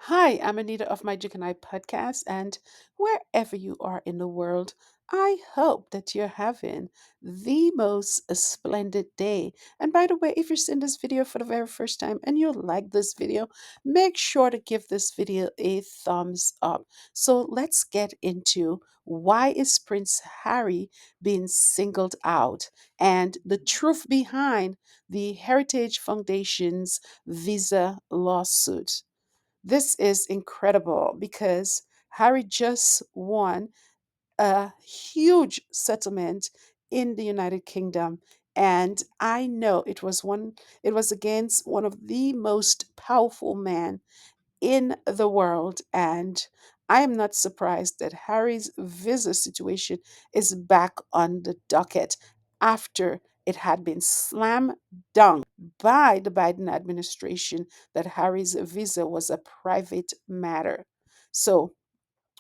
Hi, I'm Anita of Magic and I podcast, and wherever you are in the world, I hope that you're having the most splendid day. And by the way, if you're seeing this video for the very first time and you like this video, make sure to give this video a thumbs up. So let's get into why is Prince Harry being singled out and the truth behind the Heritage Foundation's visa lawsuit. This is incredible because Harry just won a huge settlement in the United Kingdom. And I know it was against one of the most powerful men in the world. And I am not surprised that Harry's visa situation is back on the docket after it had been slam dunk by the Biden administration that Harry's visa was a private matter. So,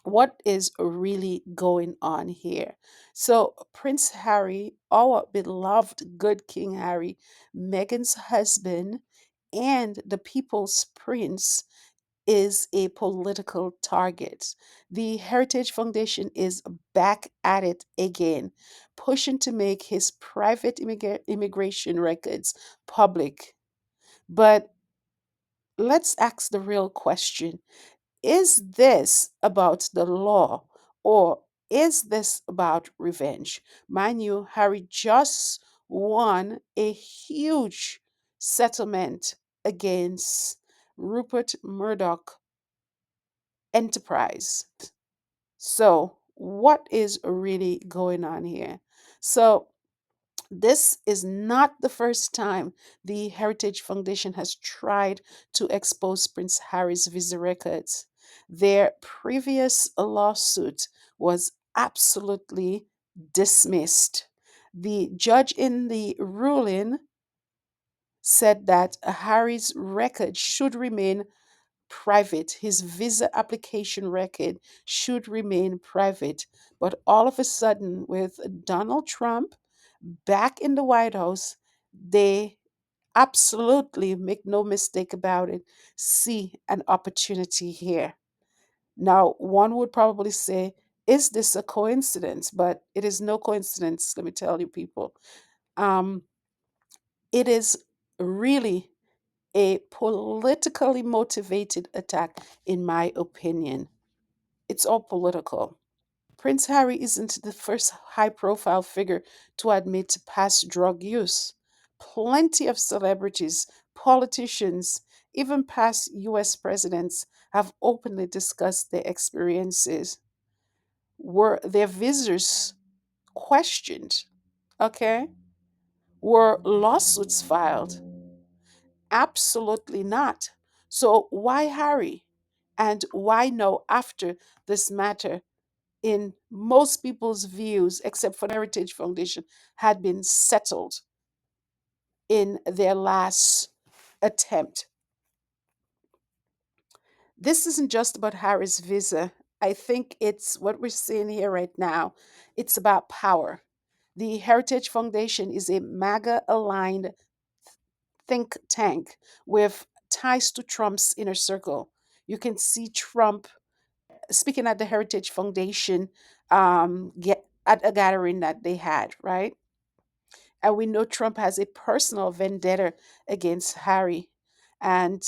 what is really going on here? So, Prince Harry, our beloved good King Harry, Meghan's husband, and the people's prince is a political target. The Heritage Foundation is back at it again, pushing to make his private immigration records public. But let's ask the real question. Is this about the law or is this about revenge? Mind you, Harry just won a huge settlement against Rupert Murdoch Enterprise. So, what is really going on here? So, this is not the first time the Heritage Foundation has tried to expose Prince Harry's visa records. Their previous lawsuit was absolutely dismissed. The judge in the ruling said that Harry's record should remain private. His visa application record should remain private. But all of a sudden, with Donald Trump back in the White House, they absolutely, make no mistake about it, see an opportunity here. Now, one would probably say, is this a coincidence? But it is no coincidence, let me tell you, people. Um, it is really a politically motivated attack, in my opinion. It's all political. Prince Harry isn't the first high profile figure to admit to past drug use. Plenty of celebrities, politicians, even past US presidents have openly discussed their experiences. Were their visitors questioned? Okay. Were lawsuits filed? Absolutely not. So, why Harry? And why no after this matter, in most people's views, except for the Heritage Foundation, had been settled in their last attempt? This isn't just about Harry's visa. I think it's what we're seeing here right now. It's about power. The Heritage Foundation is a MAGA aligned think tank with ties to Trump's inner circle. You can see Trump speaking at the Heritage Foundation get at a gathering that they had, right? And we know Trump has a personal vendetta against Harry, and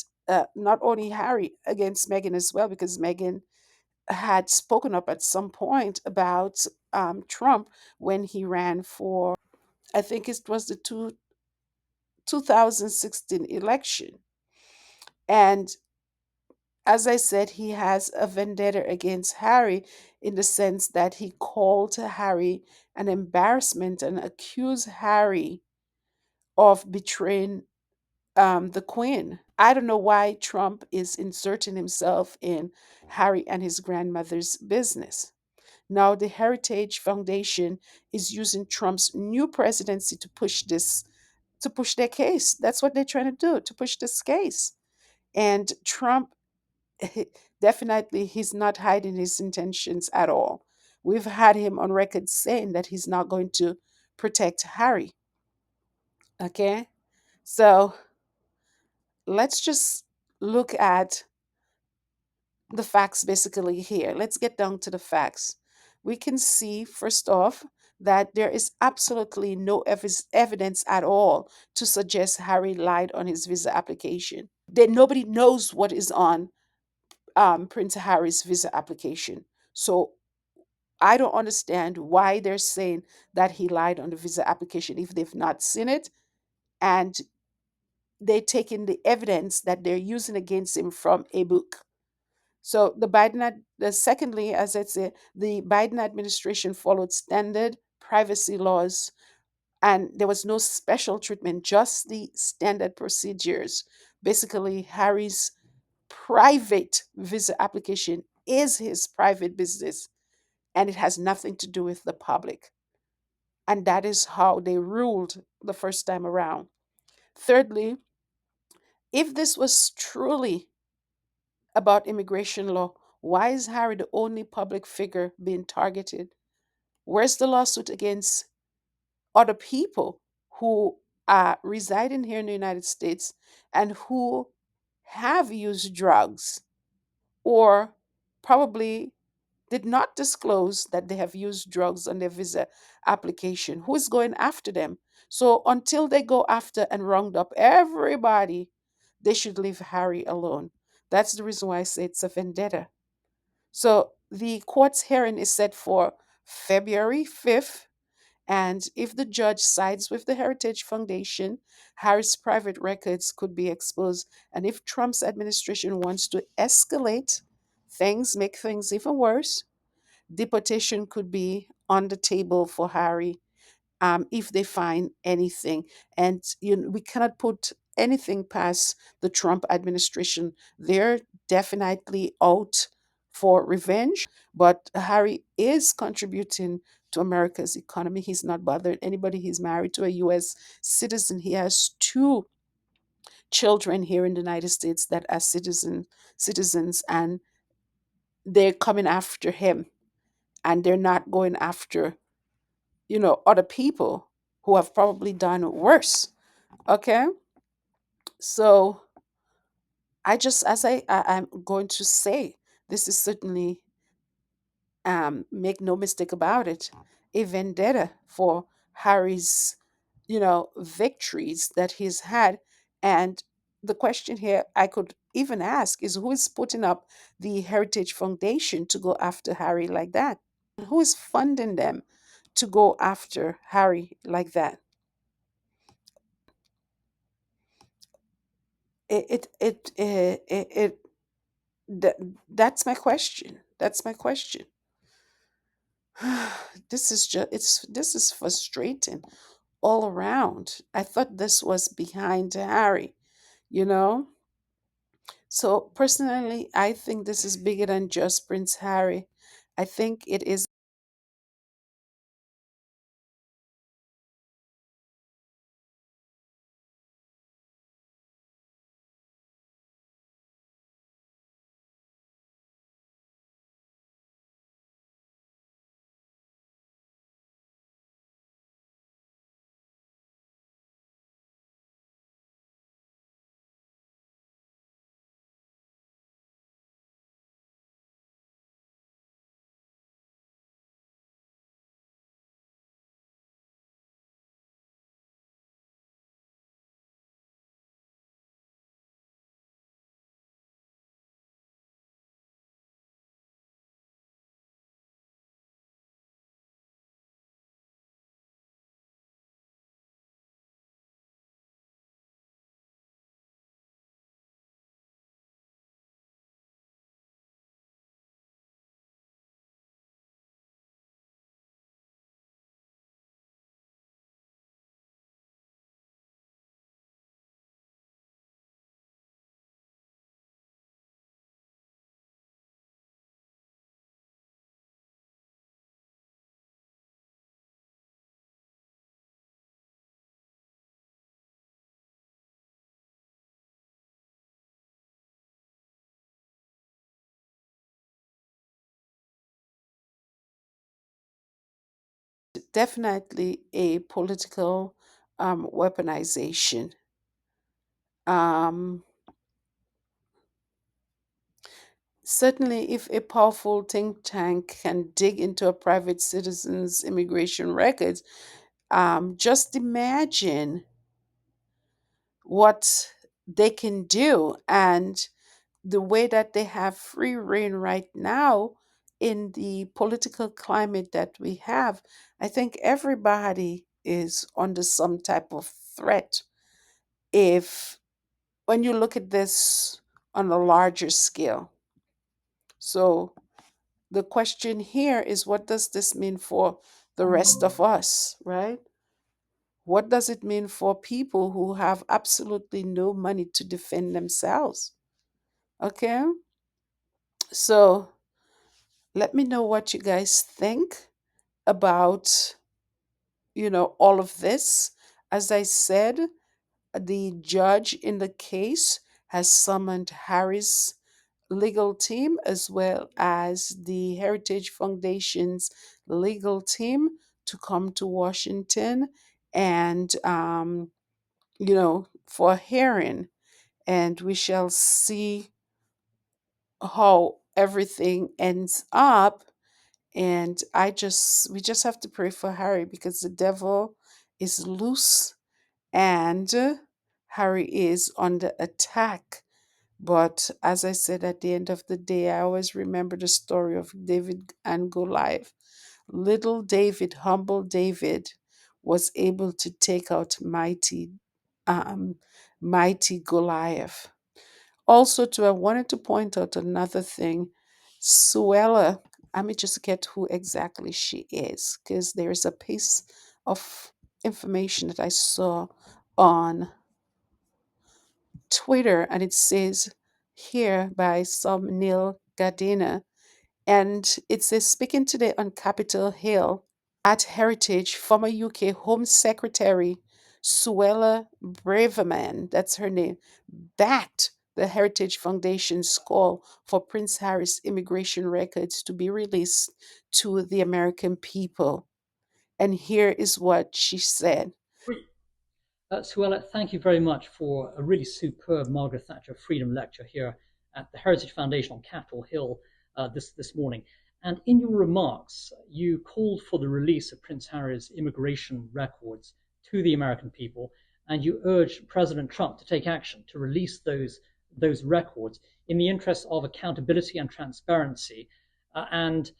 not only Harry, against Meghan as well, because Meghan had spoken up at some point about Trump when he ran for, I think it was the 2016 election. And as I said, he has a vendetta against Harry in the sense that he called Harry an embarrassment and accused Harry of betraying the Queen. I don't know why Trump is inserting himself in Harry and his grandmother's business. Now, the Heritage Foundation is using Trump's new presidency to push their case. That's what they're trying to do, to push this case. And Trump, definitely, he's not hiding his intentions at all. We've had him on record saying that he's not going to protect Harry. Okay? So let's just look at the facts basically here. Let's get down to the facts. We can see, first off, that there is absolutely no evidence at all to suggest Harry lied on his visa application. That nobody knows what is on Prince Harry's visa application. So I don't understand why they're saying that he lied on the visa application if they've not seen it, and they're taking the evidence that they're using against him from a book. So secondly, as I say, the Biden administration followed standard privacy laws, and there was no special treatment, just the standard procedures. Basically, Harry's private visa application is his private business, and it has nothing to do with the public. And that is how they ruled the first time around. Thirdly, if this was truly about immigration law, why is Harry the only public figure being targeted? Where's the lawsuit against other people who are residing here in the United States and who have used drugs or probably did not disclose that they have used drugs on their visa application? Who is going after them? So until they go after and round up everybody, they should leave Harry alone. That's the reason why I say it's a vendetta. So the court's hearing is set for February 5th. And if the judge sides with the Heritage Foundation, Harris' private records could be exposed. And if Trump's administration wants to escalate things, make things even worse, deportation could be on the table for Harry if they find anything. And we cannot put anything past the Trump administration. They're definitely out for revenge, but Harry is contributing to America's economy. He's not bothered anybody. He's married to a U.S. citizen. He has two children here in the United States that are citizens, and they're coming after him, and they're not going after other people who have probably done worse. Okay, so I'm going to say, this is certainly, make no mistake about it, a vendetta for Harry's victories that he's had. And the question here I could even ask is, who is putting up the Heritage Foundation to go after Harry like that? Who is funding them to go after Harry like that? It that, that's my question. That's my question. This is frustrating all around. I thought this was behind Harry, you know? So personally, I think this is bigger than just Prince Harry. I think it is definitely a political weaponization. Um, Certainly, if a powerful think tank can dig into a private citizen's immigration records, just imagine what they can do. And the way that they have free reign right now in the political climate that we have, I think everybody is under some type of threat. If when you look at this on a larger scale. So the question here is, what does this mean for the rest of us, right? What does it mean for people who have absolutely no money to defend themselves? Okay, so let me know what you guys think about, all of this. As I said, the judge in the case has summoned Harry's legal team as well as the Heritage Foundation's legal team to come to Washington and, for a hearing. And we shall see how everything ends up. And we just have to pray for Harry because the devil is loose and Harry is under attack. But as I said, at the end of the day, I always remember the story of David and Goliath. Little David, humble David, was able to take out um, mighty Goliath. Also, too, I wanted to point out another thing. Suella, let me just get who exactly she is, because there is a piece of information that I saw on Twitter, and it says here by some Neil Gardiner, and it says speaking today on Capitol Hill at Heritage, former UK Home Secretary Suella Braverman, that's her name, backed the Heritage Foundation's call for Prince Harry's immigration records to be released to the American people. And here is what she said. Suella, thank you very much for a really superb Margaret Thatcher Freedom Lecture here at the Heritage Foundation on Capitol Hill this morning. And in your remarks, you called for the release of Prince Harry's immigration records to the American people, and you urged President Trump to take action to release those records in the interest of accountability and transparency. And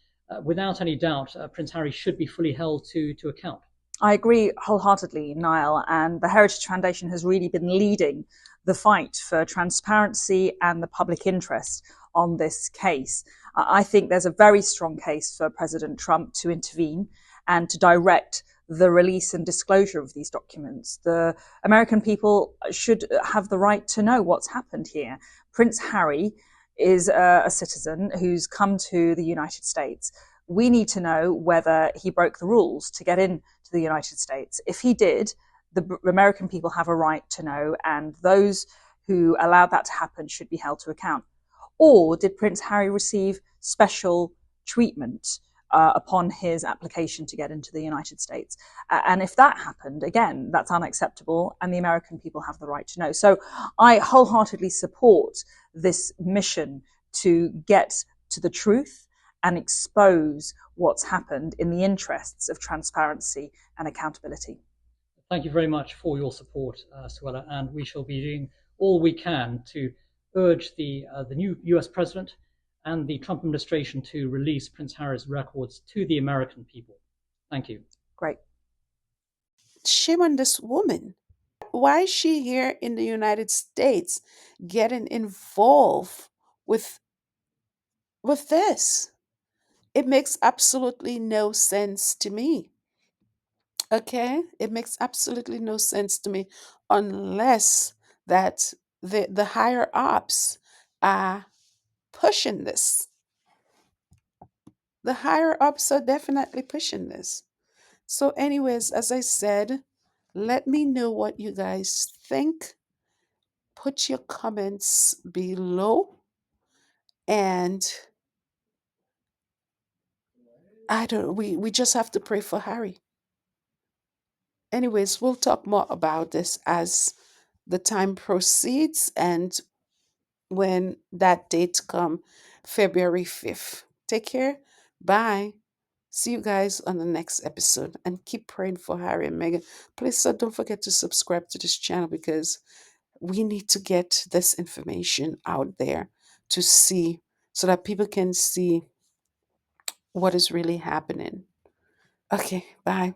without any doubt, Prince Harry should be fully held to account. I agree wholeheartedly, Niall, and the Heritage Foundation has really been leading the fight for transparency and the public interest on this case. I think there's a very strong case for President Trump to intervene and to direct the release and disclosure of these documents. The American people should have the right to know what's happened here. Prince Harry is a citizen who's come to the United States. We need to know whether he broke the rules to get into the United States. If he did, the American people have a right to know, and those who allowed that to happen should be held to account. Or did Prince Harry receive special treatment upon his application to get into the United States? And if that happened, again, that's unacceptable, and the American people have the right to know. So I wholeheartedly support this mission to get to the truth and expose what's happened in the interests of transparency and accountability. Thank you very much for your support, Suella, and we shall be doing all we can to urge the new US president and the Trump administration to release Prince Harry's records to the American people. Thank you. Great. Shame on this woman. Why is she here in the United States getting involved with this? It makes absolutely no sense to me. Okay? It makes absolutely no sense to me unless that the higher ups are pushing this. The higher ups are definitely pushing this. So, anyways, as I said, let me know what you guys think. Put your comments below. And we just have to pray for Harry. Anyways, we'll talk more about this as the time proceeds and when that date come. February 5th. Take care. Bye. See you guys on the next episode and keep praying for Harry and Meghan. Please, don't forget to subscribe to this channel because we need to get this information out there to see so that people can see what is really happening. Okay, bye.